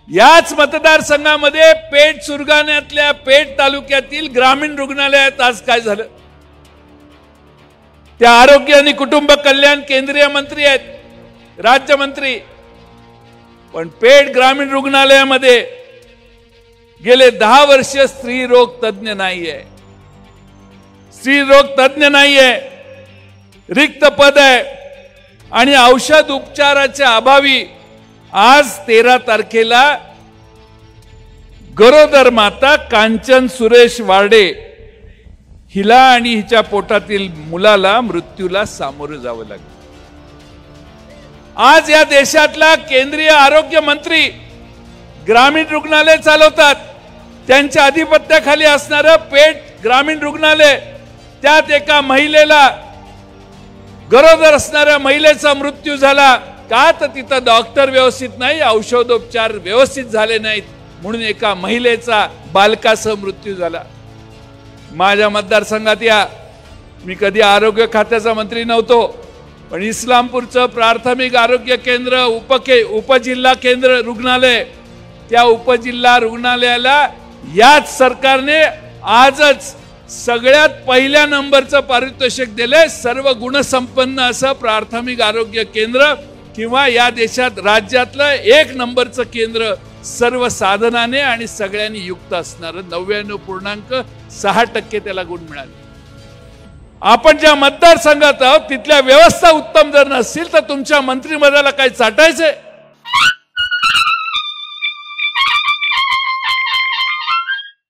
याच मतदारसंघामध्ये पेठ सुरगाण्यातल्या पेठ तालुक्यातील ग्रामीण रुग्णालयात आज काय झालं? त्या आरोग्य आणि कुटुंब कल्याण केंद्रीय मंत्री आहेत, राज्यमंत्री, पण पेठ ग्रामीण रुग्णालयामध्ये गेले 10 वर्ष स्त्री रोग तज्ञ नाहीये, स्त्री रोग तज्ञ नाहीये, रिक्त पद आहे आणि औषध उपचाराच्या अभावी आज 13 तारखेला गरोदर माता कांचन सुरेश वार्डे हिला आणि हिच्या पोटातील मुलाला मृत्यूला सामोरं जावं लागलं। आज या देशातला केंद्रीय आरोग्य मंत्री ग्रामीण रुग्णालय चालवतात, त्यांच्या अधिपत्याखाली असणारं पेठ ग्रामीण रुग्णालय, त्यात एका महिलेला, गरोदर असणाऱ्या महिलेचा मृत्यू झाला का? तर तिथं डॉक्टर व्यवस्थित नाही, औषधोपचार व्यवस्थित झाले नाहीत म्हणून एका महिलेचा बालकासह मृत्यू झाला। माझ्या मतदारसंघात या, मी कधी आरोग्य खात्याचा मंत्री नव्हतो, पण इस्लामपूरचं प्राथमिक आरोग्य केंद्र, उपजिल्हा केंद्र रुग्णालय, त्या उपजिल्हा रुग्णालयाला याच सरकारने आजच सगळ्यात पहिल्या नंबरचं पारितोषिक दिले। सर्व गुणसंपन्न असं प्राथमिक आरोग्य केंद्र किंवा या देशात राज्यातलं 1 नंबरचं केंद्र, सर्व साधनाने आणि सगळ्यांनी युक्त असणारं 99.6% त्याला गुण मिळाले। आपण ज्या मतदारसंघात आहोत तिथल्या व्यवस्था उत्तम जर नसतील तर तुमच्या मंत्रिमंडळाला काय चाटायचंय?